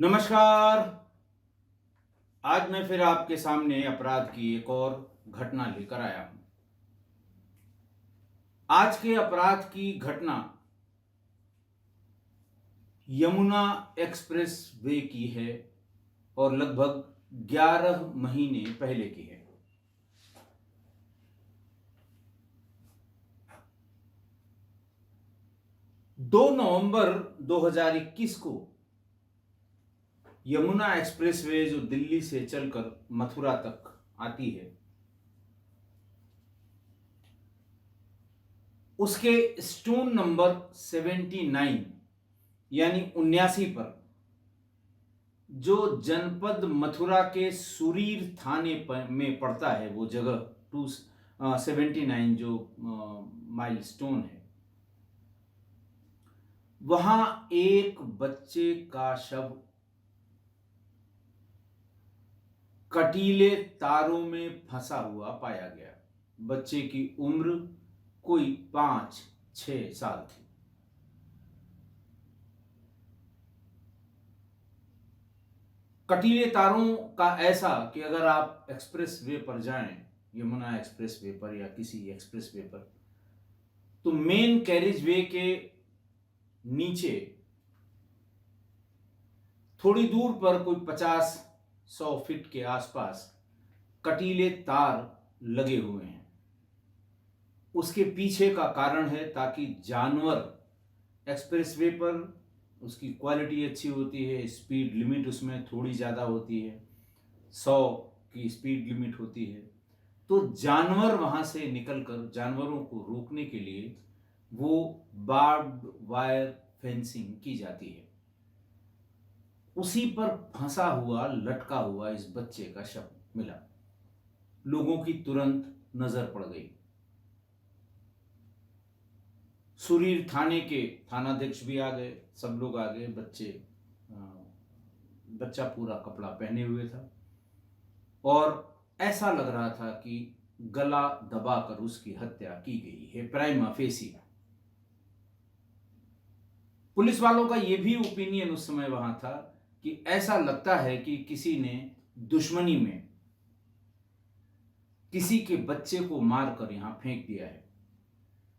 नमस्कार। आज मैं फिर आपके सामने अपराध की एक और घटना लेकर आया हूं। आज के अपराध की घटना यमुना एक्सप्रेस वे की है और लगभग 11 महीने पहले की है। दो नवंबर 2021 को यमुना एक्सप्रेसवे जो दिल्ली से चलकर मथुरा तक आती है, उसके स्टोन नंबर 79 यानी 79 पर जो जनपद मथुरा के सुरीर थाने में पड़ता है, वो जगह 279 जो माइलस्टोन है, वहां एक बच्चे का शव कटीले तारों में फंसा हुआ पाया गया। बच्चे की उम्र कोई 5-6 साल थी। कटीले तारों का ऐसा कि अगर आप एक्सप्रेस वे पर जाएं, यमुना एक्सप्रेस वे पर या किसी एक्सप्रेस वे पर, तो मेन कैरिज वे के नीचे थोड़ी दूर पर कोई 50-100 फीट के आसपास कटीले तार लगे हुए हैं। उसके पीछे का कारण है ताकि जानवर एक्सप्रेसवे पर, उसकी क्वालिटी अच्छी होती है, स्पीड लिमिट उसमें थोड़ी ज़्यादा होती है, 100 की स्पीड लिमिट होती है, तो जानवर वहाँ से निकलकर जानवरों को रोकने के लिए वो बार्ब्ड वायर फेंसिंग की जाती है। उसी पर फंसा हुआ, लटका हुआ इस बच्चे का शव मिला। लोगों की तुरंत नजर पड़ गई। सुरीर थाने के थानाध्यक्ष भी आ गए, सब लोग आ गए। बच्चा पूरा कपड़ा पहने हुए था और ऐसा लग रहा था कि गला दबाकर उसकी हत्या की गई है, प्राइमा फेसी। पुलिस वालों का यह भी ओपिनियन उस समय वहां था कि ऐसा लगता है कि किसी ने दुश्मनी में किसी के बच्चे को मारकर यहां फेंक दिया है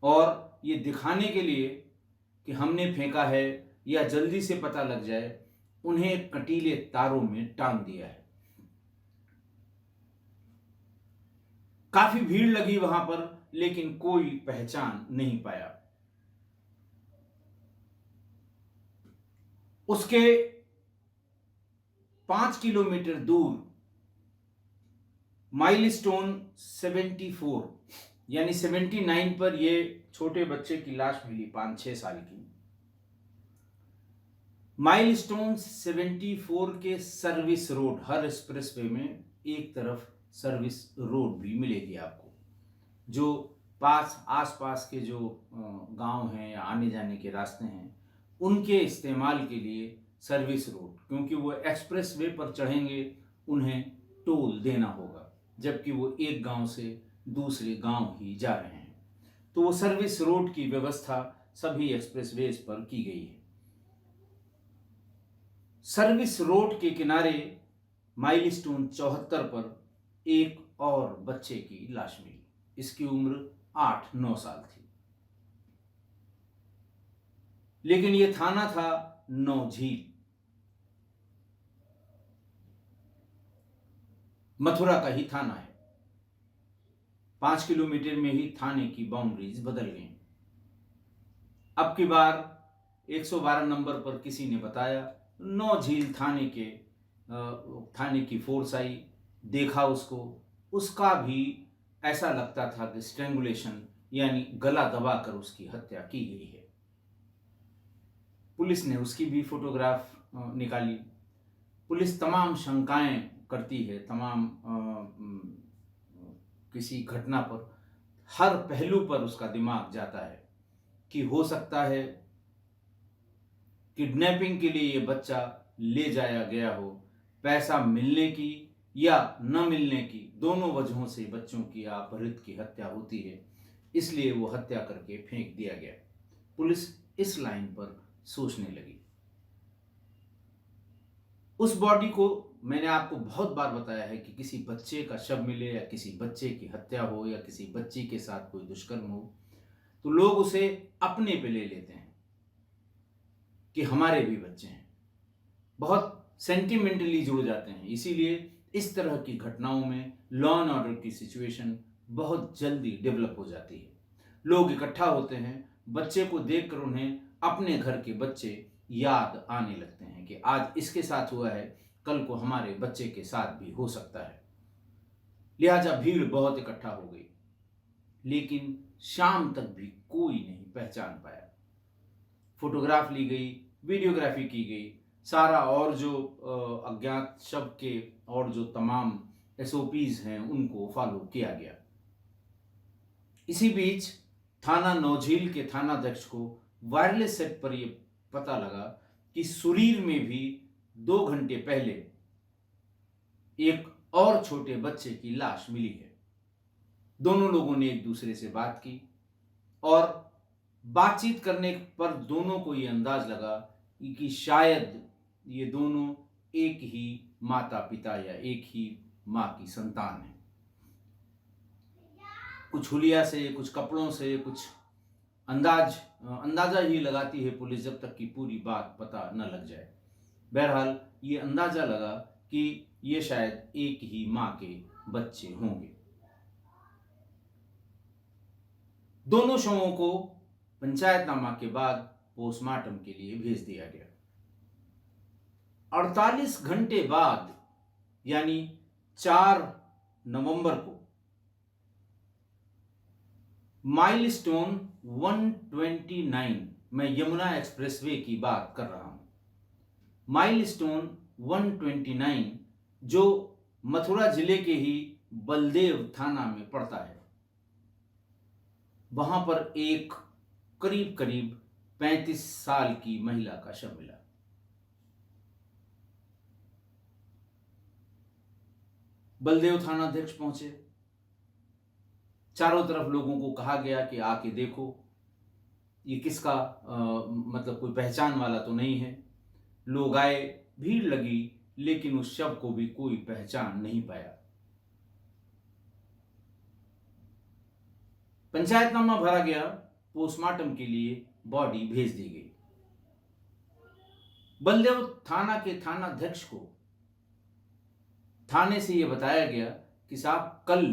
और ये दिखाने के लिए कि हमने फेंका है या जल्दी से पता लग जाए, उन्हें कटीले तारों में टांग दिया है। काफी भीड़ लगी वहां पर, लेकिन कोई पहचान नहीं पाया। उसके 5 किलोमीटर दूर माइलस्टोन 74 यानी 79 पर यह छोटे बच्चे की लाश मिली, 5-6 साल की। माइलस्टोन 74 के सर्विस रोड, हर एक्सप्रेसवे में एक तरफ सर्विस रोड भी मिलेगी आपको, जो आसपास के जो गांव हैं या आने जाने के रास्ते हैं, उनके इस्तेमाल के लिए सर्विस रोड, क्योंकि वो एक्सप्रेस वे पर चढ़ेंगे, उन्हें टोल देना होगा, जबकि वो एक गांव से दूसरे गांव ही जा रहे हैं। तो वो सर्विस रोड की व्यवस्था सभी एक्सप्रेस वेज पर की गई है। सर्विस रोड के किनारे माइलस्टोन 74 पर एक और बच्चे की लाश मिली। इसकी उम्र 8-9 साल थी, लेकिन यह थाना था नौझील, मथुरा का ही थाना है। 5 किलोमीटर में ही थाने की बाउंड्रीज बदल गई। अब की बार 112 नंबर पर किसी ने बताया, नौझील थाने की फोर्स आई, देखा उसको, उसका भी ऐसा लगता था कि स्ट्रेंगुलेशन यानी गला दबाकर उसकी हत्या की गई है। पुलिस ने उसकी भी फोटोग्राफ निकाली। पुलिस तमाम शंकाएं करती है, किसी घटना पर हर पहलू पर उसका दिमाग जाता है कि हो सकता है किडनैपिंग के लिए ये बच्चा ले जाया गया हो, पैसा मिलने की या न मिलने की, दोनों वजहों से बच्चों की अपहृत की हत्या होती है, इसलिए वो हत्या करके फेंक दिया गया। पुलिस इस लाइन पर सोचने लगी। उस बॉडी को मैंने आपको बहुत बार बताया है कि किसी बच्चे का शव मिले या किसी बच्चे की हत्या हो या किसी बच्ची के साथ कोई दुष्कर्म हो, तो लोग उसे अपने पे ले लेते हैं कि हमारे भी बच्चे हैं, बहुत सेंटिमेंटली जुड़ जाते हैं। इसीलिए इस तरह की घटनाओं में लॉ एंड ऑर्डर की सिचुएशन बहुत जल्दी डेवलप हो जाती है। लोग इकट्ठा होते हैं, बच्चे को देखकर उन्हें अपने घर के बच्चे याद आने लगते हैं कि आज इसके साथ हुआ है, कल को हमारे बच्चे के साथ भी हो सकता है। लिहाजा भीड़ बहुत इकट्ठा हो गई, लेकिन शाम तक भी कोई नहीं पहचान पाया। फोटोग्राफ ली गई, वीडियोग्राफी की गई, सारा और जो अज्ञात शव के और जो तमाम एसओपीज हैं उनको फॉलो किया गया। इसी बीच थाना नौझील के थानाध्यक्ष को वायरलेस सेट पर यह पता लगा कि सुरीर में भी 2 घंटे पहले एक और छोटे बच्चे की लाश मिली है। दोनों लोगों ने एक दूसरे से बात की और बातचीत करने पर दोनों को यह अंदाज लगा कि शायद ये दोनों एक ही माता पिता या एक ही मां की संतान है। कुछ हुलिया से, कुछ कपड़ों से, कुछ अंदाजा ही लगाती है पुलिस जब तक कि पूरी बात पता न लग जाए। बहरहाल ये अंदाजा लगा कि ये शायद एक ही मां के बच्चे होंगे। दोनों शवों को पंचायतनामा के बाद पोस्टमार्टम के लिए भेज दिया गया। 48 घंटे बाद यानी 4 नवंबर को माइलस्टोन 129, मैं यमुना एक्सप्रेसवे की बात कर रहा हूं। माइलस्टोन 129 जो मथुरा जिले के ही बलदेव थाना में पड़ता है, वहां पर एक करीब 35 साल की महिला का शव मिला। बलदेव थानाध्यक्ष पहुंचे, चारों तरफ लोगों को कहा गया कि आके देखो ये किसका मतलब कोई पहचान वाला तो नहीं है। लोग आए, भीड़ लगी, लेकिन उस शव को भी कोई पहचान नहीं पाया। पंचायतनामा भरा गया, पोस्टमार्टम के लिए बॉडी भेज दी गई। बलदेव थाना के थानाध्यक्ष को थाने से यह बताया गया कि साहब कल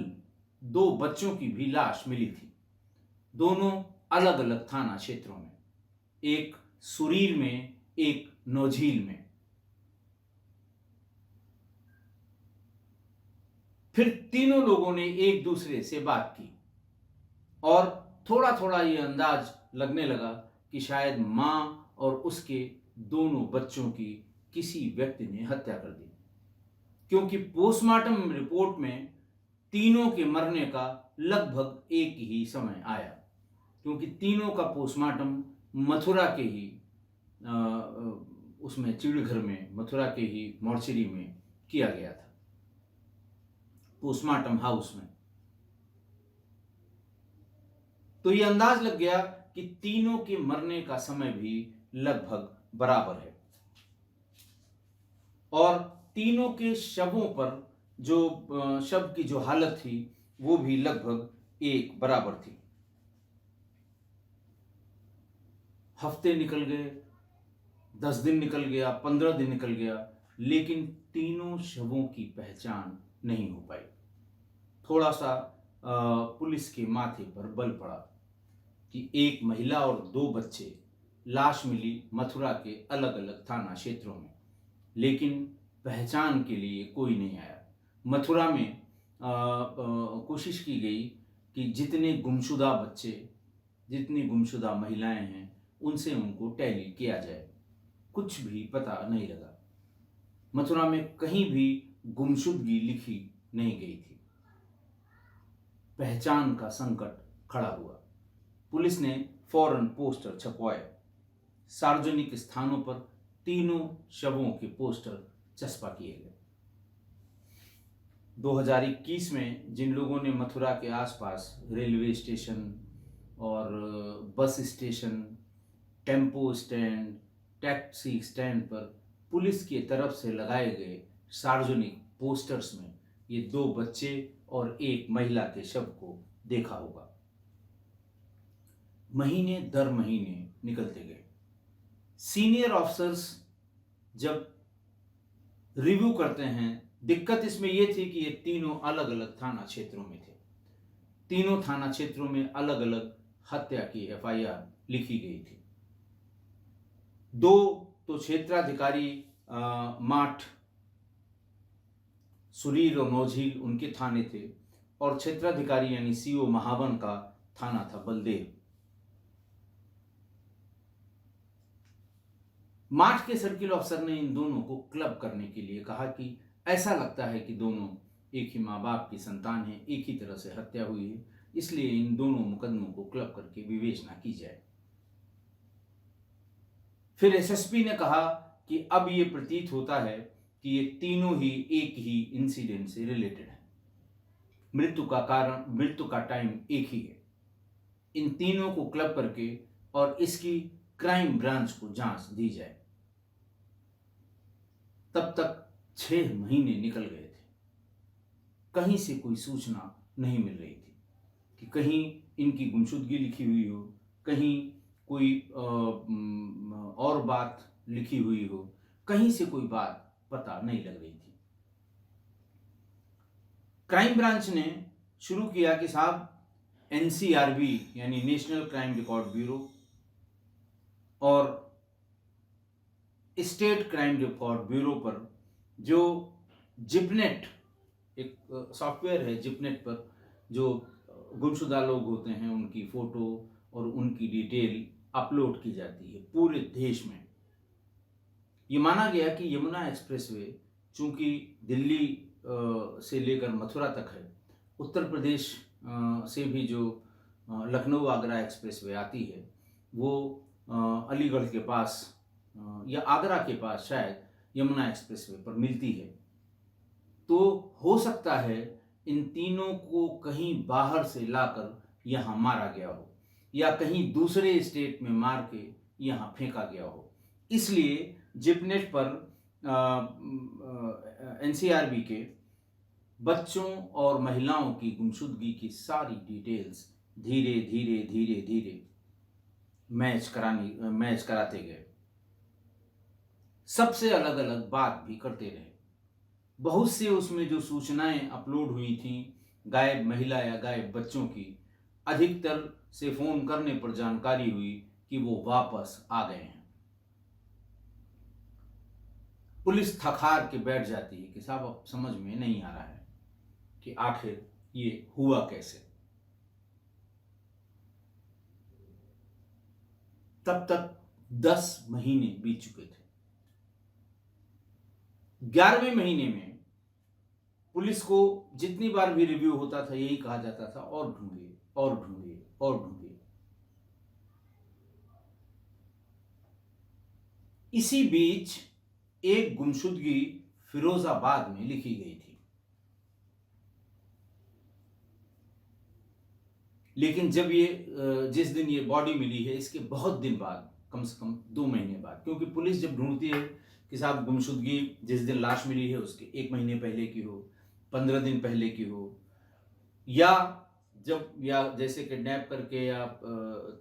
2 बच्चों की भी लाश मिली थी, दोनों अलग अलग थाना क्षेत्रों में, एक सुरीर में, एक नौझील में। फिर तीनों लोगों ने एक दूसरे से बात की और थोड़ा थोड़ा यह अंदाज लगने लगा कि शायद मां और उसके दोनों बच्चों की किसी व्यक्ति ने हत्या कर दी, क्योंकि पोस्टमार्टम रिपोर्ट में तीनों के मरने का लगभग एक ही समय आया, क्योंकि तीनों का पोस्टमार्टम मथुरा के ही उसमें चिड़घर में, मथुरा के ही मोर्चरी में किया गया था, पोस्टमार्टम हाउस में। तो यह अंदाज लग गया कि तीनों के मरने का समय भी लगभग बराबर है और तीनों के शवों पर जो शव की जो हालत थी वो भी लगभग एक बराबर थी। हफ्ते निकल गए, 10 दिन निकल गया, 15 दिन निकल गया, लेकिन तीनों शवों की पहचान नहीं हो पाई। थोड़ा सा पुलिस के माथे पर बल पड़ा कि एक महिला और 2 बच्चे, लाश मिली मथुरा के अलग अलग थाना क्षेत्रों में, लेकिन पहचान के लिए कोई नहीं आया। मथुरा में कोशिश की गई कि जितने गुमशुदा बच्चे, जितनी गुमशुदा महिलाएं हैं, उनसे उनको टैली किया जाए, कुछ भी पता नहीं लगा। मथुरा में कहीं भी गुमशुदगी लिखी नहीं गई थी। पहचान का संकट खड़ा हुआ। पुलिस ने फौरन पोस्टर छपवाए, सार्वजनिक स्थानों पर तीनों शवों के पोस्टर चस्पा किए गए। 2021 में जिन लोगों ने मथुरा के आसपास रेलवे स्टेशन और bus station, tempo stand, taxi stand पर पुलिस की तरफ से लगाए गए सार्वजनिक पोस्टर्स में ये 2 बच्चे और एक महिला के शव को देखा होगा। महीने दर महीने निकलते गए। सीनियर ऑफिसर्स जब रिव्यू करते हैं, दिक्कत इसमें यह थी कि ये तीनों अलग अलग थाना क्षेत्रों में थे। तीनों थाना क्षेत्रों में अलग अलग हत्या की एफआईआर लिखी गई थी। 2 तो क्षेत्राधिकारी माठ, सुरीर और नौझील उनके थाने थे, और क्षेत्राधिकारी यानी सीओ महावन का थाना था बलदेव। माठ के सर्किल ऑफिसर ने इन दोनों को क्लब करने के लिए कहा कि ऐसा लगता है कि दोनों एक ही माँ बाप की संतान है, एक ही तरह से हत्या हुई है, इसलिए इन दोनों मुकदमों को क्लब करके विवेचना की जाए। फिर एसएसपी ने कहा कि अब ये प्रतीत होता है कि ये तीनों ही एक ही इंसिडेंट से रिलेटेड है। मृत्यु का टाइम एक ही है। इन तीनों को क्लब करके और इसकी क्राइम ब्रांच को जांच दी जाए। तब तक 6 महीने निकल गए थे। कहीं से कोई सूचना नहीं मिल रही थी कि कहीं इनकी गुमशुदगी लिखी हुई हो, कहीं कोई और बात लिखी हुई हो, कहीं से कोई बात पता नहीं लग रही थी। क्राइम ब्रांच ने शुरू किया कि साहब एनसीआरबी यानी नेशनल क्राइम रिकॉर्ड ब्यूरो और स्टेट क्राइम रिकॉर्ड ब्यूरो पर जो जिपनेट एक सॉफ्टवेयर है, जिपनेट पर जो गुमशुदा लोग होते हैं उनकी फोटो और उनकी डिटेल अपलोड की जाती है पूरे देश में। ये माना गया कि यमुना एक्सप्रेसवे चूंकि दिल्ली से लेकर मथुरा तक है, उत्तर प्रदेश से भी जो लखनऊ आगरा एक्सप्रेसवे आती है वो अलीगढ़ के पास या आगरा के पास शायद यमुना एक्सप्रेसवे पर मिलती है। तो हो सकता है इन तीनों को कहीं बाहर से लाकर यहाँ मारा गया हो या कहीं दूसरे स्टेट में मार के यहाँ फेंका गया हो। इसलिए जिपनेट पर एनसीआरबी के बच्चों और महिलाओं की गुमशुदगी की सारी डिटेल्स धीरे धीरे धीरे धीरे मैच कराते गए। सबसे अलग अलग बात भी करते रहे। बहुत से उसमें जो सूचनाएं अपलोड हुई थी गायब महिला या गायब बच्चों की, अधिकतर से फोन करने पर जानकारी हुई कि वो वापस आ गए हैं। पुलिस थक हार के बैठ जाती है कि साहब अब समझ में नहीं आ रहा है कि आखिर ये हुआ कैसे। तब तक 10 महीने बीत चुके थे। 11वें महीने में पुलिस को जितनी बार भी रिव्यू होता था यही कहा जाता था और ढूंढिए और ढूंढिए और ढूंढिए। इसी बीच एक गुमशुदगी फिरोजाबाद में लिखी गई थी, लेकिन जब ये जिस दिन ये बॉडी मिली है इसके बहुत दिन बाद, कम से कम 2 महीने बाद, क्योंकि पुलिस जब ढूंढती है कि साहब गुमशुदगी जिस दिन लाश मिली है उसके 1 महीने पहले की हो, 15 दिन पहले की हो, या जैसे किडनैप करके या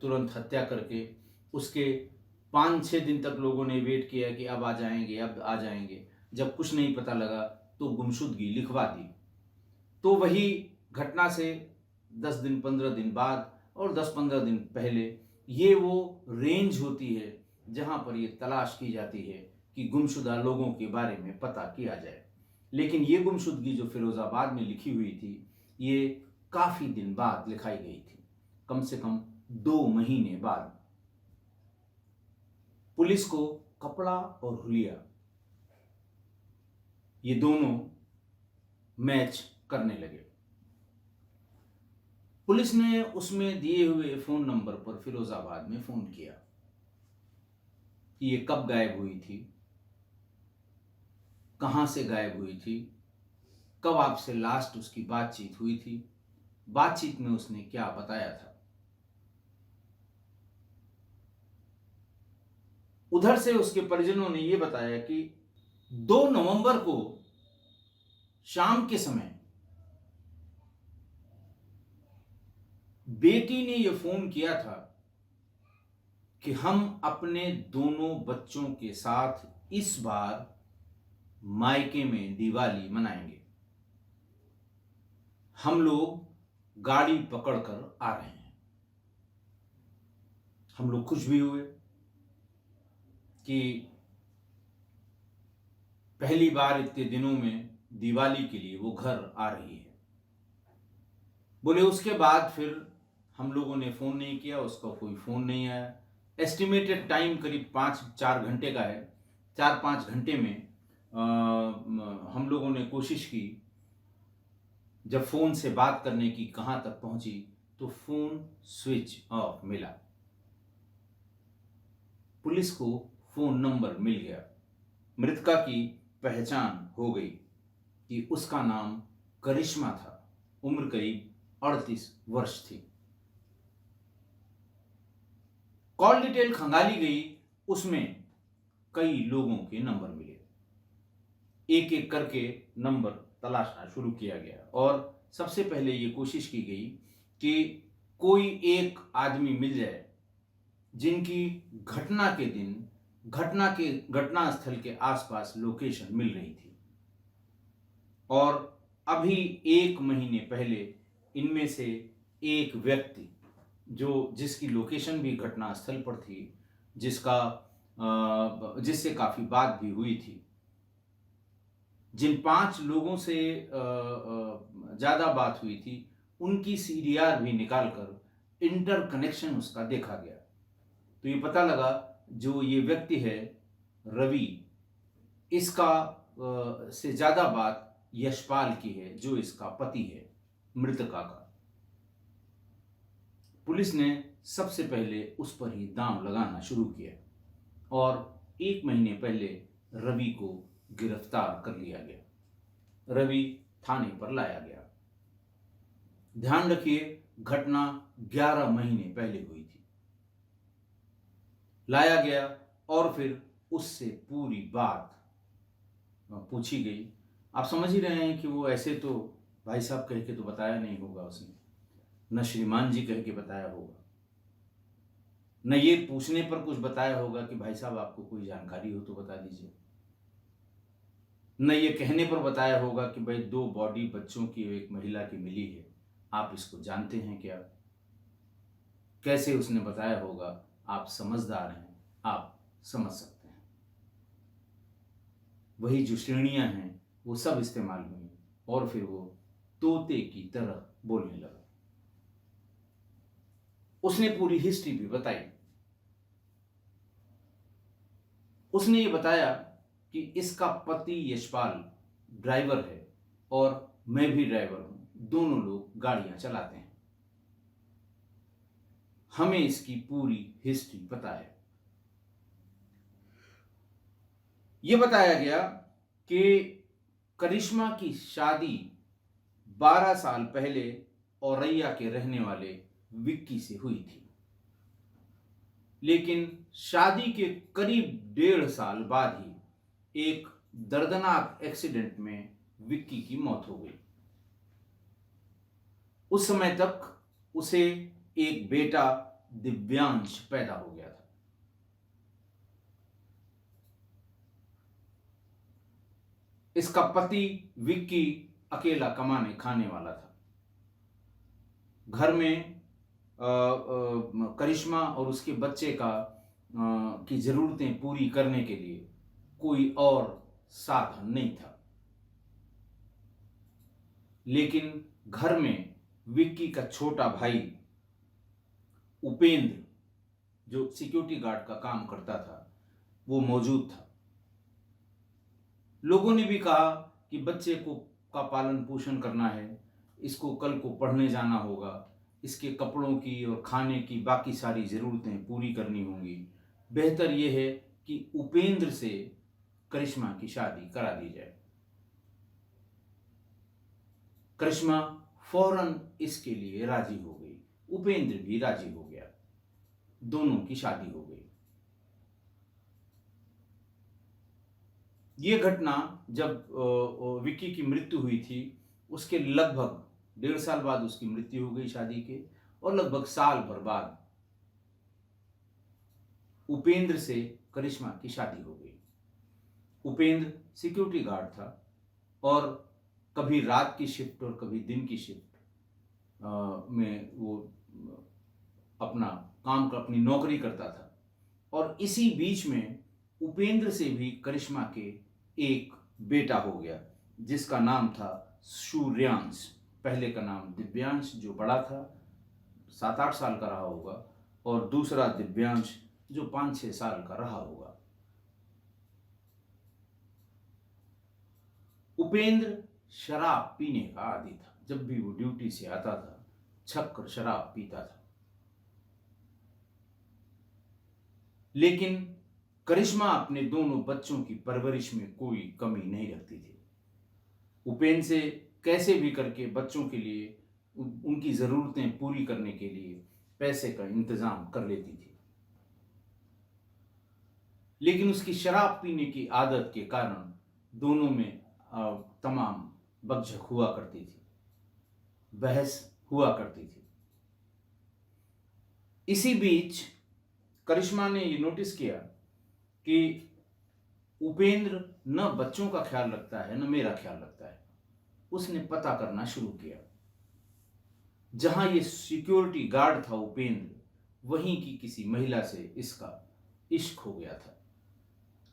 तुरंत हत्या करके उसके 5-6 दिन तक लोगों ने वेट किया कि अब आ जाएंगे, जब कुछ नहीं पता लगा तो गुमशुदगी लिखवा दी। तो वही घटना से 10 दिन 15 दिन बाद और 10-15 दिन पहले ये वो रेंज होती है जहां पर ये तलाश की जाती है कि गुमशुदा लोगों के बारे में पता किया जाए। लेकिन ये गुमशुदगी जो फिरोजाबाद में लिखी हुई थी ये काफी दिन बाद लिखाई गई थी, कम से कम 2 महीने बाद। पुलिस को कपड़ा और हुलिया ये दोनों मैच करने लगे। पुलिस ने उसमें दिए हुए फोन नंबर पर फिरोजाबाद में फोन किया कि ये कब गायब हुई थी, कहां से गायब हुई थी, कब आपसे लास्ट उसकी बातचीत हुई थी, बातचीत में उसने क्या बताया था। उधर से उसके परिजनों ने यह बताया कि 2 नवंबर को शाम के समय बेटी ने यह फोन किया था कि हम अपने दोनों बच्चों के साथ इस बार मायके में दिवाली मनाएंगे। हम लोग गाड़ी पकड़कर आ रहे हैं। हम लोग खुश भी हुए कि पहली बार इतने दिनों में दिवाली के लिए वो घर आ रही है। बोले उसके बाद फिर हम लोगों ने फ़ोन नहीं किया, उसका कोई फ़ोन नहीं आया। एस्टिमेटेड टाइम करीब 4 घंटे का है। 4-5 घंटे में हम लोगों ने कोशिश की, जब फ़ोन से बात करने की कहाँ तक पहुंची तो फ़ोन स्विच ऑफ मिला। पुलिस को फ़ोन नंबर मिल गया। मृतका की पहचान हो गई कि उसका नाम करिश्मा था। उम्र करीब 38 वर्ष थी। कॉल डिटेल खंगाली गई, उसमें कई लोगों के नंबर मिले। एक एक करके नंबर तलाशना शुरू किया गया और सबसे पहले ये कोशिश की गई कि कोई एक आदमी मिल जाए जिनकी घटना के दिन घटना स्थल के आसपास लोकेशन मिल रही थी। और अभी 1 महीने पहले इनमें से एक व्यक्ति जिसकी लोकेशन भी घटना स्थल पर थी, जिससे काफी बात भी हुई थी, जिन 5 लोगों से ज्यादा बात हुई थी, उनकी सीडीआर भी निकालकर इंटरकनेक्शन उसका देखा गया। तो ये पता लगा जो ये व्यक्ति है रवि, इसका से ज्यादा बात यशपाल की है, जो इसका पति है मृतका का। पुलिस ने सबसे पहले उस पर ही दांव लगाना शुरू किया और 1 महीने पहले रवि को गिरफ्तार कर लिया गया। रवि थाने पर लाया गया। ध्यान रखिए, घटना 11 महीने पहले हुई थी। लाया गया और फिर उससे पूरी बात पूछी गई। आप समझ ही रहे हैं कि वो ऐसे तो भाई साहब कह के तो बताया नहीं होगा उसने, न श्रीमान जी कह के बताया होगा, न ये पूछने पर कुछ बताया होगा कि भाई साहब आपको कोई जानकारी हो तो बता दीजिए, न ये कहने पर बताया होगा कि भाई 2 बॉडी बच्चों की एक महिला की मिली है, आप इसको जानते हैं क्या। कैसे उसने बताया होगा, आप समझदार हैं, आप समझ सकते हैं। वही जो श्रेणियां हैं वो सब इस्तेमाल हुई और फिर वो तोते की तरह बोलने लगा। उसने पूरी हिस्ट्री भी बताई। उसने ये बताया कि इसका पति यशपाल ड्राइवर है और मैं भी ड्राइवर हूं, दोनों लोग गाड़ियां चलाते हैं। हमें इसकी पूरी हिस्ट्री पता है। यह बताया गया कि करिश्मा की शादी 12 साल पहले औरैया के रहने वाले विक्की से हुई थी, लेकिन शादी के करीब 1.5 साल बाद ही एक दर्दनाक एक्सीडेंट में विक्की की मौत हो गई। उस समय तक उसे एक बेटा दिव्यांश पैदा हो गया था। इसका पति विक्की अकेला कमाने खाने वाला था। घर में करिश्मा और उसके बच्चे की जरूरतें पूरी करने के लिए कोई और साधन नहीं था। लेकिन घर में विक्की का छोटा भाई उपेंद्र, जो सिक्योरिटी गार्ड का काम करता था, वो मौजूद था। लोगों ने भी कहा कि बच्चे का पालन पोषण करना है, इसको कल को पढ़ने जाना होगा, इसके कपड़ों की और खाने की बाकी सारी ज़रूरतें पूरी करनी होंगी। बेहतर यह है कि उपेंद्र से करिश्मा की शादी करा दी जाए। करिश्मा फौरन इसके लिए राजी हो गई, उपेंद्र भी राजी हो गया, दोनों की शादी हो गई। ये घटना जब विक्की की मृत्यु हुई थी, उसके लगभग 1.5 साल बाद उसकी मृत्यु हो गई शादी के, और लगभग साल भर बाद उपेंद्र से करिश्मा की शादी हो गई। उपेंद्र सिक्योरिटी गार्ड था और कभी रात की शिफ्ट और कभी दिन की शिफ्ट में वो अपना काम का अपनी नौकरी करता था। और इसी बीच में उपेंद्र से भी करिश्मा के एक बेटा हो गया जिसका नाम था सूर्यांश। पहले का नाम दिव्यांश जो बड़ा था, 7-8 साल का रहा होगा, और दूसरा दिव्यांश जो 5-6 साल का रहा होगा। उपेंद्र शराब पीने का आदी था। जब भी वो ड्यूटी से आता था छक्कर शराब पीता था। लेकिन करिश्मा अपने दोनों बच्चों की परवरिश में कोई कमी नहीं रखती थी। उपेंद्र से कैसे भी करके बच्चों के लिए उनकी ज़रूरतें पूरी करने के लिए पैसे का इंतज़ाम कर लेती थी। लेकिन उसकी शराब पीने की आदत के कारण दोनों में तमाम बकझक हुआ करती थी, बहस हुआ करती थी। इसी बीच करिश्मा ने ये नोटिस किया कि उपेंद्र न बच्चों का ख्याल रखता है न मेरा ख्याल रखता है। उसने पता करना शुरू किया। जहां ये सिक्योरिटी गार्ड था उपेंद्र, वहीं की किसी महिला से इसका इश्क हो गया था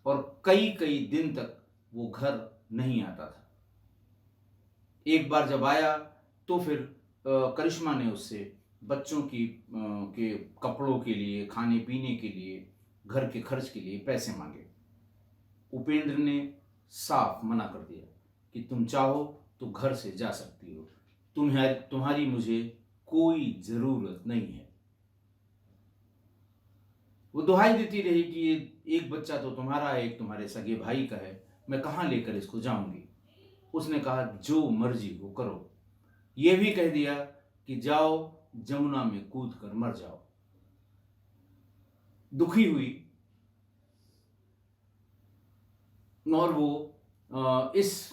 और कई कई दिन तक वो घर नहीं आता था। एक बार जब आया तो फिर करिश्मा ने उससे बच्चों के कपड़ों के लिए, खाने पीने के लिए, घर के खर्च के लिए पैसे मांगे। उपेंद्र ने साफ मना कर दिया कि तुम चाहो तो घर से जा सकती हो, तुम्हारी मुझे कोई ज़रूरत नहीं है। वो दुहाई देती रही कि ये एक बच्चा तो तुम्हारा है, एक तुम्हारे सगे भाई का है, मैं कहाँ लेकर इसको जाऊंगी। उसने कहा जो मर्जी हो करो। ये भी कह दिया कि जाओ जमुना में कूद कर मर जाओ। दुखी हुई और वो इस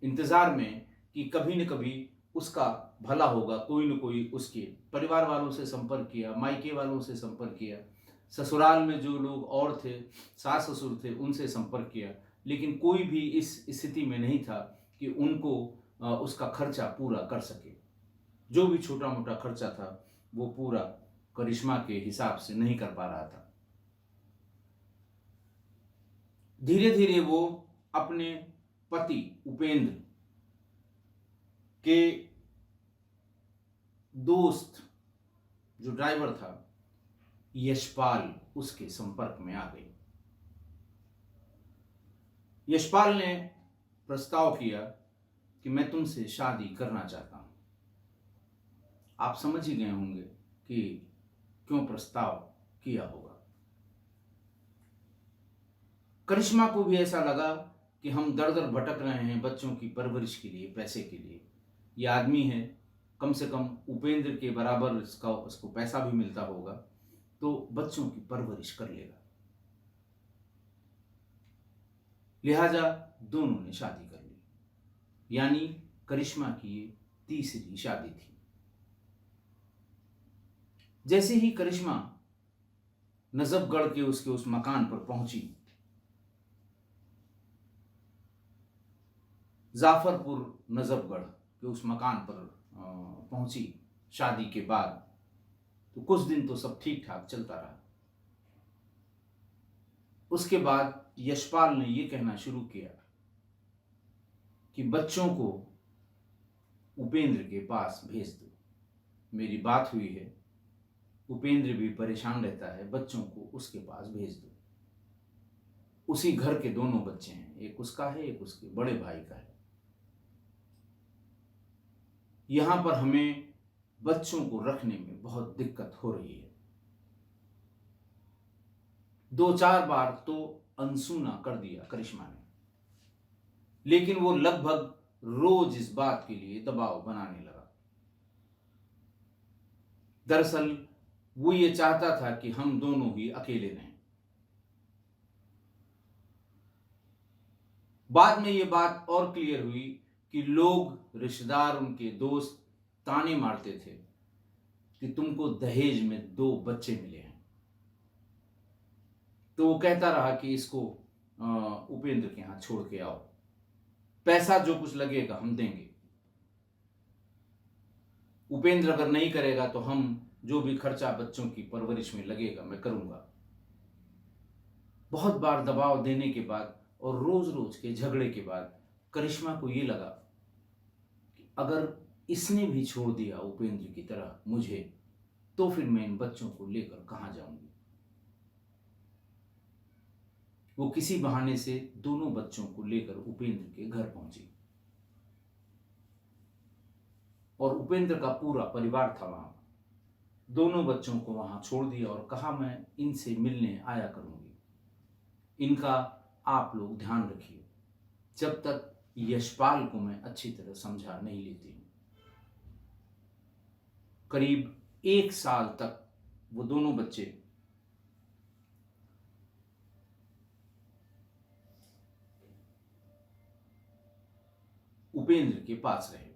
इंतज़ार में कि कभी न कभी उसका भला होगा, कोई न कोई उसके परिवार वालों से संपर्क किया, मायके वालों से संपर्क किया, ससुराल में जो लोग और थे, सास ससुर थे, उनसे संपर्क किया, लेकिन कोई भी इस स्थिति में नहीं था कि उनको उसका खर्चा पूरा कर सके। जो भी छोटा मोटा खर्चा था वो पूरा करिश्मा के हिसाब से नहीं कर पा रहा था। धीरे धीरे वो अपने पति उपेंद्र के दोस्त जो ड्राइवर था यशपाल, उसके संपर्क में आ गई। यशपाल ने प्रस्ताव किया कि मैं तुमसे शादी करना चाहता हूं। आप समझ ही गए होंगे कि क्यों प्रस्ताव किया होगा। करिश्मा को भी ऐसा लगा कि हम दर दर भटक रहे हैं बच्चों की परवरिश के लिए, पैसे के लिए। यह आदमी है, कम से कम उपेंद्र के बराबर उसको पैसा भी मिलता होगा तो बच्चों की परवरिश कर लेगा। लिहाजा दोनों ने शादी कर ली। यानी करिश्मा की ये तीसरी शादी थी। जैसे ही करिश्मा नजफगढ़ के उसके उस मकान पर पहुंची, जाफरपुर नजफगढ़ के उस मकान पर पहुंची शादी के बाद, तो कुछ दिन तो सब ठीक ठाक चलता रहा। उसके बाद यशपाल ने यह कहना शुरू किया कि बच्चों को उपेंद्र के पास भेज दो। मेरी बात हुई है, उपेंद्र भी परेशान रहता है, बच्चों को उसके पास भेज दो। उसी घर के दोनों बच्चे हैं, एक उसका है, एक उसके बड़े भाई का है। यहां पर हमें बच्चों को रखने में बहुत दिक्कत हो रही है। 2-4 बार तो अनसुना कर दिया करिश्मा ने, लेकिन वो लगभग रोज इस बात के लिए दबाव बनाने लगा। दरअसल वो ये चाहता था कि हम दोनों ही अकेले रहें। बाद में ये बात और क्लियर हुई कि लोग, रिश्तेदार, उनके दोस्त ताने मारते थे कि तुमको दहेज में 2 बच्चे मिले हैं। तो वो कहता रहा कि इसको उपेंद्र के यहाँ छोड़ के आओ, पैसा जो कुछ लगेगा हम देंगे। उपेंद्र अगर नहीं करेगा तो हम जो भी खर्चा बच्चों की परवरिश में लगेगा मैं करूंगा। बहुत बार दबाव देने के बाद और रोज रोज के झगड़े के बाद करिश्मा को ये लगा कि अगर इसने भी छोड़ दिया उपेंद्र की तरह मुझे, तो फिर मैं इन बच्चों को लेकर कहां जाऊंगी। वो किसी बहाने से दोनों बच्चों को लेकर उपेंद्र के घर पहुंची और उपेंद्र का पूरा परिवार था वहां। दोनों बच्चों को वहां छोड़ दिया और कहा मैं इनसे मिलने आया करूंगी, इनका आप लोग ध्यान रखिए जब तक यशपाल को मैं अच्छी तरह समझा नहीं लेती हूं। करीब 1 साल तक वो दोनों बच्चे उपेंद्र के पास रहे।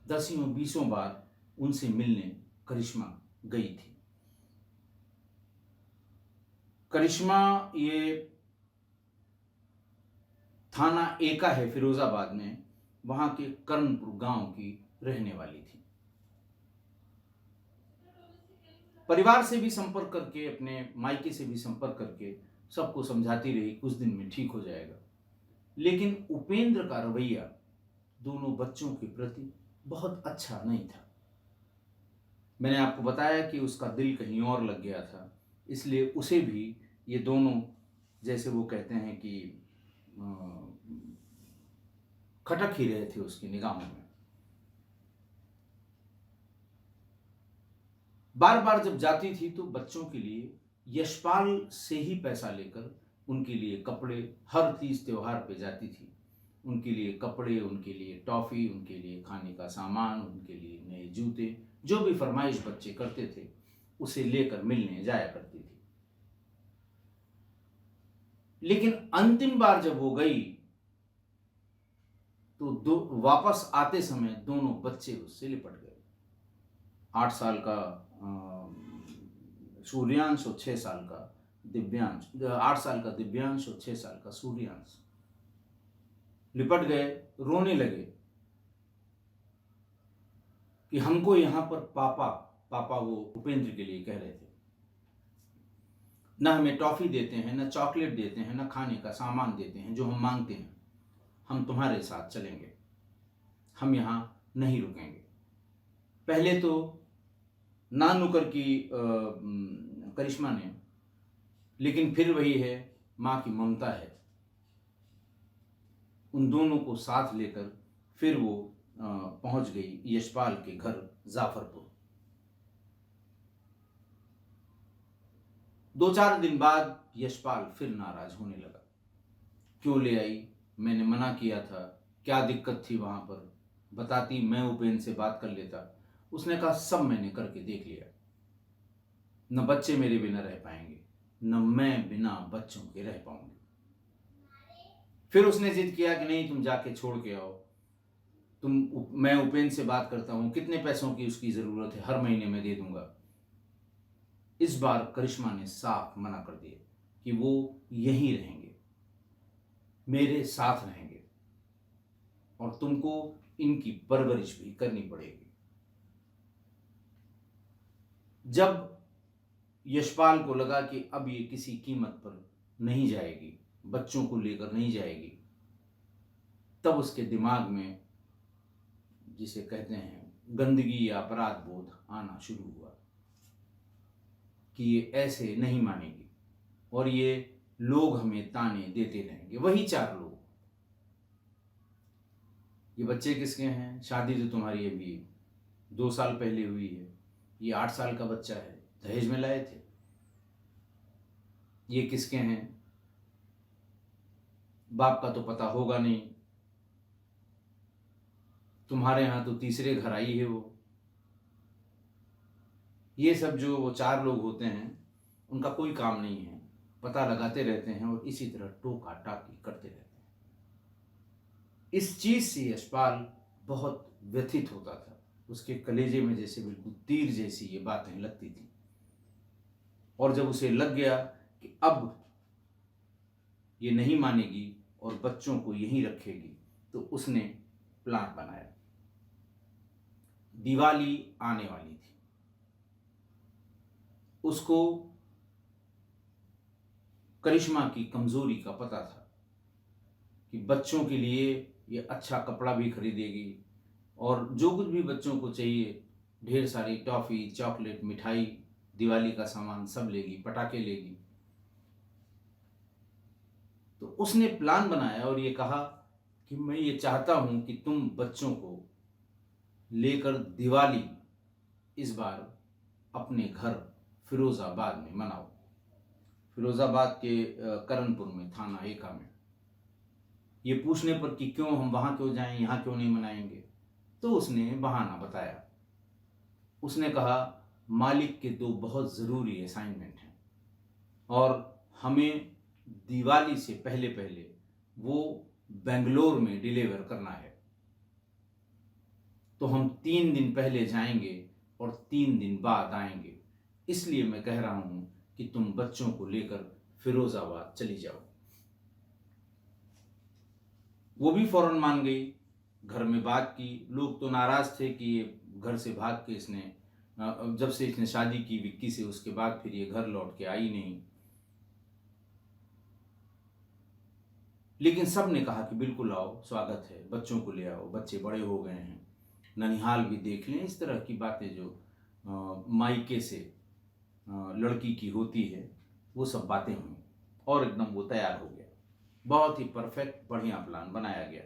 10 बार उनसे मिलने करिश्मा गई थी। करिश्मा ये थाना एका है फिरोजाबाद में, वहां के कर्णपुर गांव की रहने वाली थी। परिवार से भी संपर्क करके, अपने मायके से भी संपर्क करके सबको समझाती रही कुछ दिन में ठीक हो जाएगा। लेकिन उपेंद्र का रवैया दोनों बच्चों के प्रति बहुत अच्छा नहीं था। मैंने आपको बताया कि उसका दिल कहीं और लग गया था, इसलिए उसे भी ये दोनों, जैसे वो कहते हैं कि खटक ही रहे थे उसकी निगाहों में। बार बार जब जाती थी तो बच्चों के लिए यशपाल से ही पैसा लेकर उनके लिए कपड़े, हर तीज त्योहार पे जाती थी, उनके लिए कपड़े, उनके लिए टॉफी, उनके लिए खाने का सामान, उनके लिए नए जूते, जो भी फरमाइश बच्चे करते थे उसे लेकर मिलने जाया करती थी। लेकिन अंतिम बार जब वो गई तो वापस आते समय दोनों बच्चे उससे लिपट गए। 8 साल का सूर्यांश और 6 साल का दिव्यांश, 8 साल का दिव्यांश और 6 साल का सूर्यांश लिपट गए, रोने लगे कि हमको यहां पर पापा, पापा वो उपेंद्र के लिए कह रहे थे, ना हमें टॉफी देते हैं, ना चॉकलेट देते हैं, ना खाने का सामान देते हैं जो हम मांगते हैं। हम तुम्हारे साथ चलेंगे, हम यहां नहीं रुकेंगे। पहले तो ना नुकर की करिश्मा ने, लेकिन फिर वही है, मां की ममता है, उन दोनों को साथ लेकर फिर वो पहुंच गई यशपाल के घर जाफरपुर। 2-4 दिन बाद यशपाल फिर नाराज होने लगा। क्यों ले आई, मैंने मना किया था, क्या दिक्कत थी वहां पर, बताती मैं उपेंद्र से बात कर लेता। उसने कहा सब मैंने करके देख लिया, न बच्चे मेरे बिना रह पाएंगे, न मैं बिना बच्चों के रह पाऊंगी। फिर उसने जिद किया कि नहीं, तुम जाके छोड़ के आओ, मैं उपेंद्र से बात करता हूं, कितने पैसों की उसकी जरूरत है, हर महीने में दे दूंगा। इस बार करिश्मा ने साफ मना कर दिया कि वो यहीं रहेंगे, मेरे साथ रहेंगे और तुमको इनकी परवरिश भी करनी पड़ेगी। जब यशपाल को लगा कि अब ये किसी कीमत पर नहीं जाएगी, बच्चों को लेकर नहीं जाएगी, तब उसके दिमाग में, जिसे कहते हैं गंदगी या अपराध बोध, आना शुरू हुआ कि ये ऐसे नहीं मानेगी और ये लोग हमें ताने देते रहेंगे, वही 4 लोग। ये बच्चे किसके हैं, शादी तो तुम्हारी अभी 2 साल पहले हुई है, ये 8 साल का बच्चा है, दहेज में लाए थे। ये किसके हैं, बाप का तो पता होगा नहीं, तुम्हारे यहां तो तीसरे घर आई है वो। ये सब जो वो 4 लोग होते हैं उनका कोई काम नहीं है, पता लगाते रहते हैं और इसी तरह टोका टाकी करते रहते हैं। इस चीज से यशपाल बहुत व्यथित होता था। उसके कलेजे में जैसे बिल्कुल तीर जैसी ये बातें लगती थी। और जब उसे लग गया कि अब ये नहीं मानेगी और बच्चों को यहीं रखेगी, तो उसने प्लान बनाया। दिवाली आने वाली थी। उसको करिश्मा की कमजोरी का पता था कि बच्चों के लिए ये अच्छा कपड़ा भी खरीदेगी और जो कुछ भी बच्चों को चाहिए, ढेर सारी टॉफी, चॉकलेट, मिठाई, दिवाली का सामान सब लेगी, पटाखे लेगी। तो उसने प्लान बनाया और ये कहा कि मैं ये चाहता हूं कि तुम बच्चों को लेकर दिवाली इस बार अपने घर फिरोजाबाद में मनाओ। फिरोजाबाद के करणपुर में, थाना एका में। ये पूछने पर कि क्यों, हम वहां क्यों जाएं, यहां क्यों नहीं मनाएंगे, तो उसने बहाना बताया। उसने कहा मालिक के दो बहुत ज़रूरी असाइनमेंट हैं और हमें दिवाली से पहले पहले वो बेंगलोर में डिलीवर करना है। तो हम 3 दिन पहले जाएंगे और 3 दिन बाद आएंगे। इसलिए मैं कह रहा हूं कि तुम बच्चों को लेकर फिरोजाबाद चली जाओ। वो भी फौरन मान गई। घर में बात की। लोग तो नाराज थे कि ये घर से भाग के इसने, जब से इसने शादी की विक्की से, उसके बाद फिर ये घर लौट के आई नहीं। लेकिन सब ने कहा कि बिल्कुल आओ, स्वागत है, बच्चों को ले आओ, बच्चे बड़े हो गए हैं, ननिहाल भी देख लें। इस तरह की बातें जो मायके से लड़की की होती है, वो सब बातें हुई और एकदम वो तैयार हो गया। बहुत ही परफेक्ट, बढ़िया प्लान बनाया गया।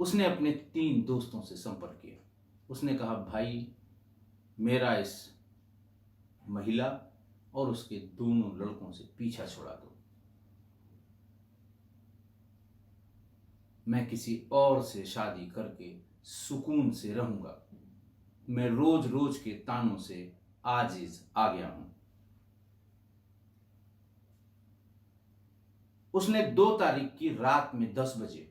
उसने अपने 3 दोस्तों से संपर्क किया। उसने कहा भाई, मेरा इस महिला और उसके दोनों लड़कों से पीछा छुड़ा दो। मैं किसी और से शादी करके सुकून से रहूंगा। मैं रोज रोज के तानों से आजिज आ गया हूं। उसने 2 तारीख की रात में 10 बजे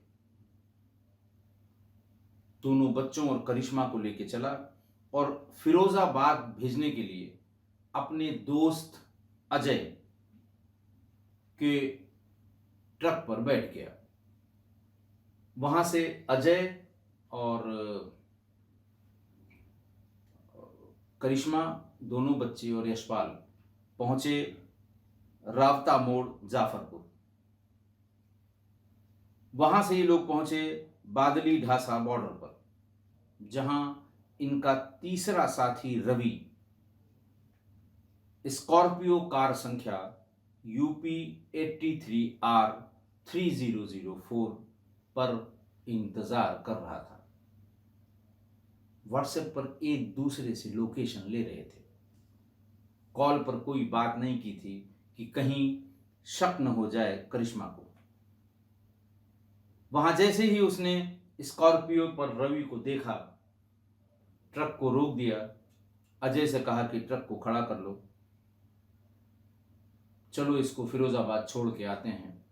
दोनों बच्चों और करिश्मा को लेकर चला और फिरोजाबाद भेजने के लिए अपने दोस्त अजय के ट्रक पर बैठ गया। वहां से अजय और करिश्मा, दोनों बच्चे और यशपाल पहुंचे रावता मोड़, जाफरपुर। वहां से ये लोग पहुंचे बादली ढासा बॉर्डर पर, जहां इनका तीसरा साथी रवि स्कॉर्पियो कार संख्या यूपी 83R3004 पर इंतजार कर रहा था। व्हाट्सएप पर एक दूसरे से लोकेशन ले रहे थे। कॉल पर कोई बात नहीं की थी कि कहीं शक न हो जाए करिश्मा को। वहां जैसे ही उसने स्कॉर्पियो पर रवि को देखा, ट्रक को रोक दिया। अजय से कहा कि ट्रक को खड़ा कर लो, चलो इसको फिरोजाबाद छोड़ के आते हैं,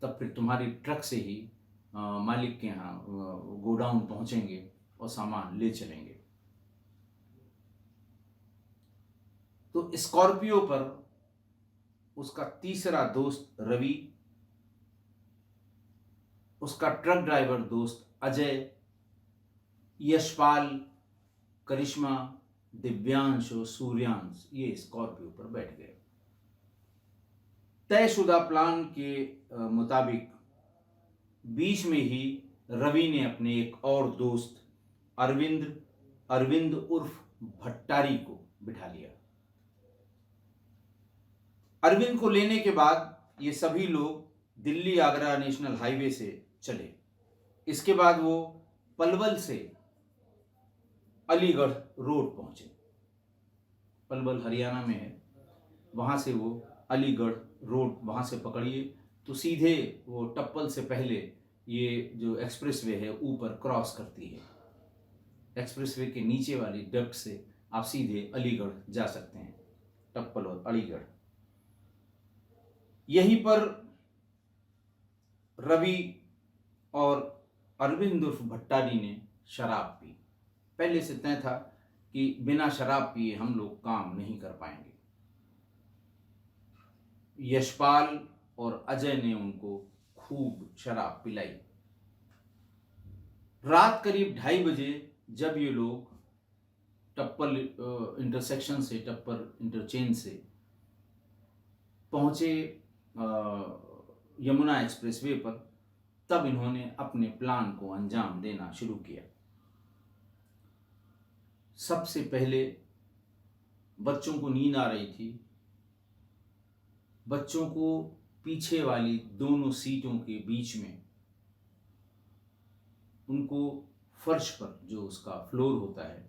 तब फिर तुम्हारी ट्रक से ही मालिक के यहाँ गोडाउन पहुंचेंगे और सामान ले चलेंगे। तो स्कॉर्पियो पर उसका तीसरा दोस्त रवि, उसका ट्रक ड्राइवर दोस्त अजय, यशपाल, करिश्मा, दिव्यांश और सूर्यांश, ये स्कॉर्पियो पर बैठ गए। तयशुदा प्लान के मुताबिक बीच में ही रवि ने अपने एक और दोस्त अरविंद उर्फ भट्टारी को बिठा लिया। अरविंद को लेने के बाद ये सभी लोग दिल्ली आगरा नेशनल हाईवे से चले। इसके बाद वो पलवल से अलीगढ़ रोड पहुंचे। पलवल हरियाणा में है। वहां से वो अलीगढ़ रोड वहां से पकड़िए तो सीधे वो टप्पल से पहले ये जो एक्सप्रेसवे है ऊपर क्रॉस करती है। एक्सप्रेसवे के नीचे वाली डक्ट से आप सीधे अलीगढ़ जा सकते हैं, टप्पल और अलीगढ़। यहीं पर रवि और अरविंद उर्फ भट्टारी ने शराब पी। पहले से तय था कि बिना शराब पिए हम लोग काम नहीं कर पाएंगे। यशपाल और अजय ने उनको खूब शराब पिलाई। रात करीब 2:30 बजे जब ये लोग टप्पल इंटरसेक्शन से, टप्पर इंटरचेंज से पहुंचे यमुना एक्सप्रेसवे पर, तब इन्होंने अपने प्लान को अंजाम देना शुरू किया। सबसे पहले बच्चों को नींद आ रही थी। बच्चों को पीछे वाली दोनों सीटों के बीच में उनको फर्श पर, जो उसका फ्लोर होता है,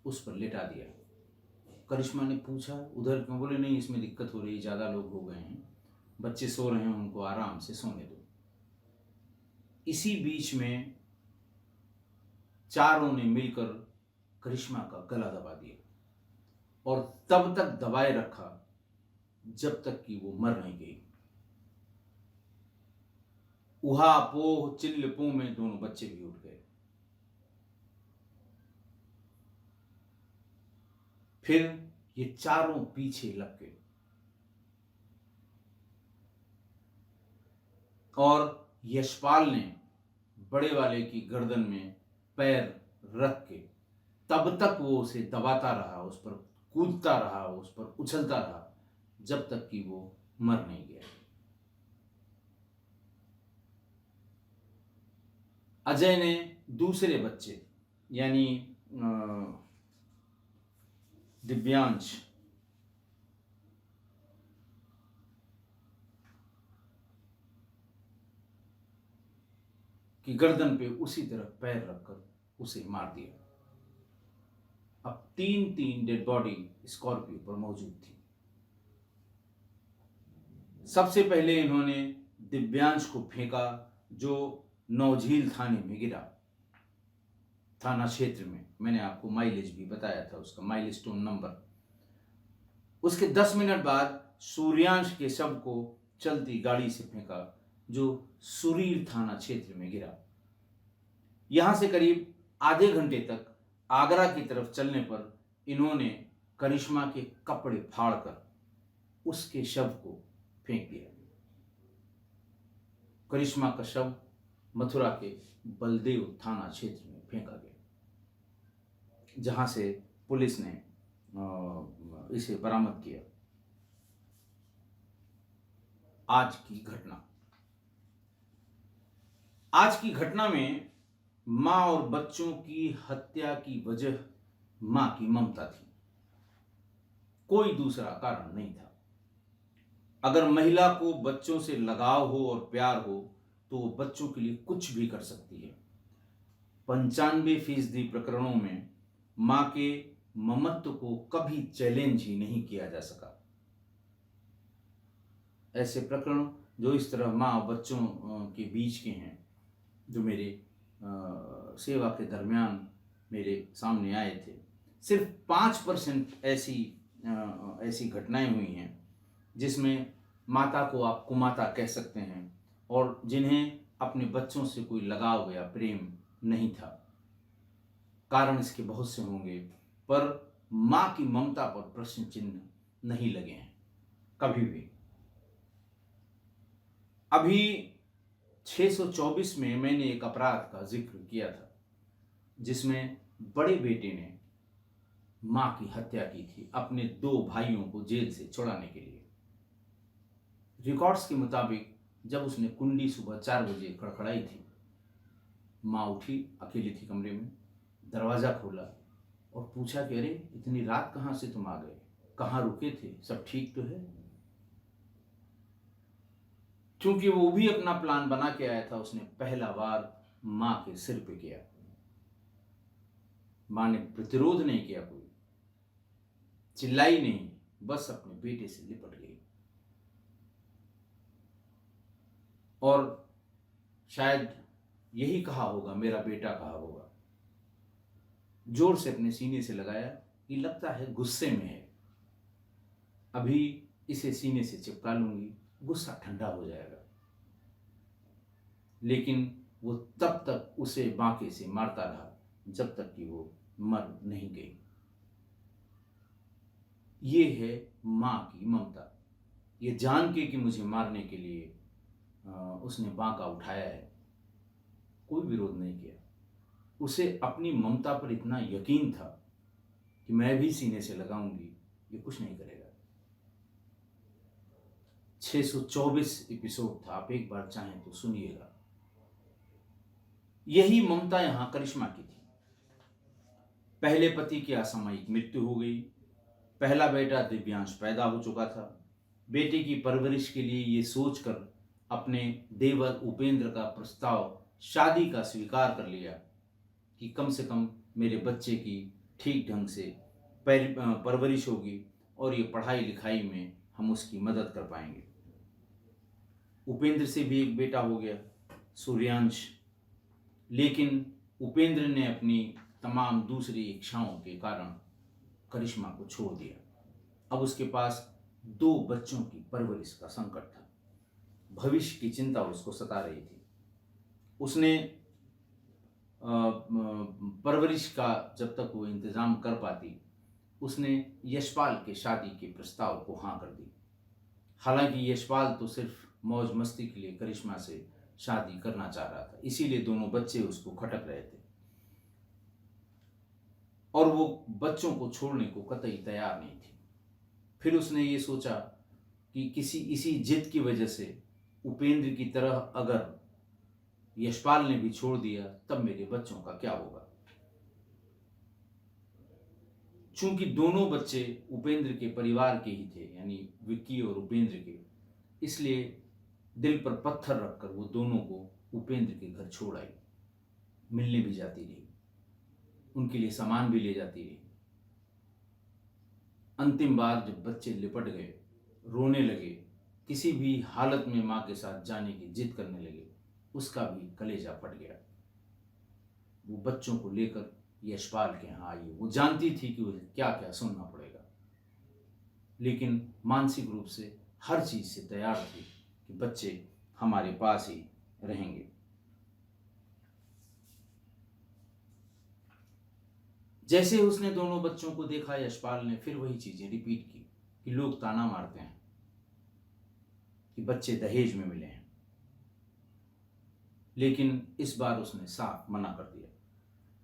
उस पर लेटा दिया। करिश्मा ने पूछा उधर क्यों? बोले नहीं, इसमें दिक्कत हो रही, ज़्यादा लोग हो गए हैं, बच्चे सो रहे हैं, उनको आराम से सोने दो। इसी बीच में चारों ने मिलकर करिश्मा का गला दबा दिया और तब तक दबाए रखा जब तक कि वो मर नहीं गई। उहा पोह चिल्ल पोह में दोनों बच्चे भी उठ गए। फिर ये चारों पीछे लग गए और यशपाल ने बड़े वाले की गर्दन में पैर रख के तब तक वो उसे दबाता रहा, उस पर कूदता रहा, उस पर उछलता रहा, जब तक कि वो मर नहीं गया। अजय ने दूसरे बच्चे यानी दिव्यांश की गर्दन पे उसी तरह पैर रखकर उसे मार दिया। अब 3 डेड बॉडी स्कॉर्पियो पर मौजूद थी। सबसे पहले इन्होंने दिव्यांश को फेंका, जो नौझील थाने में गिरा, थाना क्षेत्र में। मैंने आपको माइलेज भी बताया था, उसका माइलस्टोन नंबर। उसके 10 मिनट बाद सूर्यांश के शव को चलती गाड़ी से फेंका, जो सुरीर थाना क्षेत्र में गिरा। यहां से करीब आधे घंटे तक आगरा की तरफ चलने पर इन्होंने करिश्मा के कपड़े फाड़कर उसके शव को फेंक दिया। करिश्मा का शव मथुरा के बलदेव थाना क्षेत्र में फेंका गया, जहां से पुलिस ने इसे बरामद किया। आज की घटना में मां और बच्चों की हत्या की वजह मां की ममता थी, कोई दूसरा कारण नहीं था। अगर महिला को बच्चों से लगाव हो और प्यार हो तो वो बच्चों के लिए कुछ भी कर सकती है। 95% प्रकरणों में मां के ममत्व को कभी चैलेंज ही नहीं किया जा सका। ऐसे प्रकरण जो इस तरह मां और बच्चों के बीच के हैं, जो मेरे सेवा के दरमियान मेरे सामने आए थे, सिर्फ 5% ऐसी घटनाएं हुई हैं जिसमें माता को आप कुमाता कह सकते हैं और जिन्हें अपने बच्चों से कोई लगाव या प्रेम नहीं था। कारण इसके बहुत से होंगे, पर मां की ममता पर प्रश्न चिन्ह नहीं लगे हैं कभी भी। अभी 624 में मैंने एक अपराध का जिक्र किया था, जिसमें बड़े बेटे ने मां की हत्या की थी अपने 2 भाइयों को जेल से छुड़ाने के लिए। रिकॉर्ड्स के मुताबिक जब उसने कुंडी सुबह 4 बजे खड़खड़ाई थी, मां उठी, अकेली थी कमरे में, दरवाजा खोला और पूछा कि अरे इतनी रात कहाँ से तुम आ गए, कहाँ रुके थे, सब ठीक तो है? क्योंकि वो भी अपना प्लान बना के आया था, उसने पहला वार मां के सिर पे किया। मां ने प्रतिरोध नहीं किया, कोई चिल्लाई नहीं, बस अपने बेटे से लिपट गई और शायद यही कहा होगा, मेरा बेटा कहा होगा। जोर से अपने सीने से लगाया कि लगता है गुस्से में है, अभी इसे सीने से चिपका लूंगी, गुस्सा ठंडा हो जाएगा। लेकिन वो तब तक उसे बांके से मारता रहा जब तक कि वो मर नहीं गई। ये है माँ की ममता। ये जान के कि मुझे मारने के लिए उसने बांका उठाया है, कोई विरोध नहीं किया। उसे अपनी ममता पर इतना यकीन था कि मैं भी सीने से लगाऊंगी, ये कुछ नहीं करेगा। 624 एपिसोड था, आप एक बार चाहें तो सुनिएगा। यही ममता यहां करिश्मा की थी। पहले पति की असामयिक मृत्यु हो गई, पहला बेटा दिव्यांश पैदा हो चुका था। बेटे की परवरिश के लिए ये सोचकर अपने देवर उपेंद्र का प्रस्ताव शादी का स्वीकार कर लिया कि कम से कम मेरे बच्चे की ठीक ढंग से परवरिश होगी और ये पढ़ाई लिखाई में हम उसकी मदद कर पाएंगे। उपेंद्र से भी एक बेटा हो गया, सूर्यांश। लेकिन उपेंद्र ने अपनी तमाम दूसरी इच्छाओं के कारण करिश्मा को छोड़ दिया। अब उसके पास 2 बच्चों की परवरिश का संकट था। भविष्य की चिंता उसको सता रही थी। उसने परवरिश का जब तक वो इंतज़ाम कर पाती, उसने यशपाल के शादी के प्रस्ताव को हाँ कर दी। हालांकि यशपाल तो सिर्फ मौज मस्ती के लिए करिश्मा से शादी करना चाह रहा था, इसीलिए दोनों बच्चे उसको खटक रहे थे और वो बच्चों को छोड़ने को कतई तैयार नहीं थी। फिर उसने ये सोचा कि इसी जिद की वजह से उपेंद्र की तरह अगर यशपाल ने भी छोड़ दिया तब मेरे बच्चों का क्या होगा। चूंकि दोनों बच्चे उपेंद्र के परिवार के ही थे, यानी विक्की और उपेंद्र के, इसलिए दिल पर पत्थर रखकर वो दोनों को उपेंद्र के घर छोड़ आई। मिलने भी जाती रही, उनके लिए सामान भी ले जाती रही। अंतिम बार जब बच्चे लिपट गए, रोने लगे, किसी भी हालत में माँ के साथ जाने की जिद करने लगे, उसका भी कलेजा फट गया। वो बच्चों को लेकर यशपाल के यहाँ आई। वो जानती थी कि उसे क्या क्या सुनना पड़ेगा, लेकिन मानसिक रूप से हर चीज से तैयार थी कि बच्चे हमारे पास ही रहेंगे। जैसे उसने दोनों बच्चों को देखा, यशपाल ने फिर वही चीजें रिपीट की कि लोग ताना मारते हैं कि बच्चे दहेज में मिले हैं। लेकिन इस बार उसने साफ मना कर दिया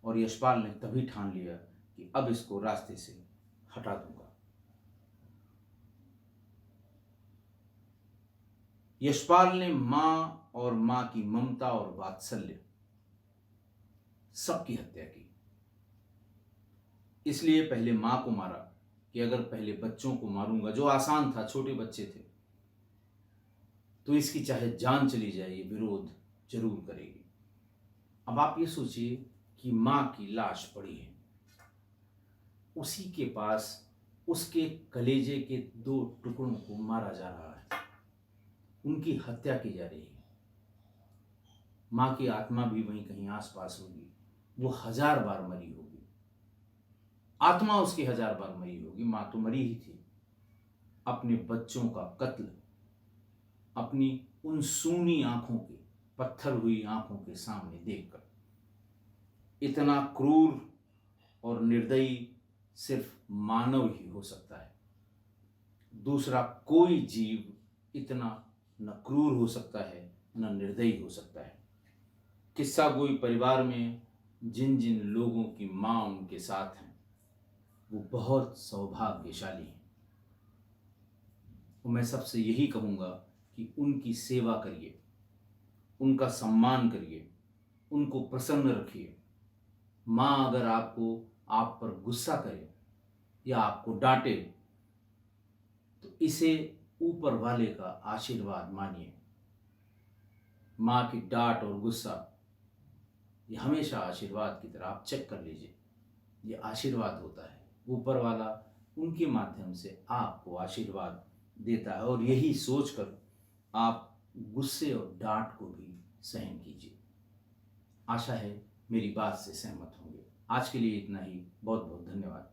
और यशपाल ने तभी ठान लिया कि अब इसको रास्ते से हटा दूंगा। यशपाल ने मां और मां की ममता और वात्सल्य सबकी हत्या की। इसलिए पहले मां को मारा कि अगर पहले बच्चों को मारूंगा, जो आसान था, छोटे बच्चे थे, तो इसकी चाहे जान चली जाए ये विरोध जरूर करेगी। अब आप ये सोचिए कि मां की लाश पड़ी है, उसी के पास उसके कलेजे के 2 टुकड़ों को मारा जा रहा है, उनकी हत्या की जा रही है। मां की आत्मा भी वहीं कहीं आसपास होगी, वो 1000 बार मरी होगी, आत्मा उसकी 1000 बार मरी होगी। मां तो मरी ही थी। अपने बच्चों का कत्ल अपनी उन सूनी आंखों के, पत्थर हुई आंखों के सामने देखकर, इतना क्रूर और निर्दयी सिर्फ मानव ही हो सकता है। दूसरा कोई जीव इतना न क्रूर हो सकता है न निर्दयी हो सकता है। किस्सा गोई परिवार में जिन जिन लोगों की मां उनके साथ हैं, वो बहुत सौभाग्यशाली हैं। और मैं सबसे यही कहूँगा कि उनकी सेवा करिए, उनका सम्मान करिए, उनको प्रसन्न रखिए। माँ अगर आप पर गुस्सा करे या आपको डांटे तो इसे ऊपर वाले का आशीर्वाद मानिए। माँ की डांट और गुस्सा ये हमेशा आशीर्वाद की तरह आप चेक कर लीजिए, ये आशीर्वाद होता है। ऊपर वाला उनके माध्यम से आपको आशीर्वाद देता है और यही सोचकर आप गुस्से और डांट को भी सहन कीजिए। आशा है मेरी बात से सहमत होंगे। आज के लिए इतना ही। बहुत बहुत धन्यवाद।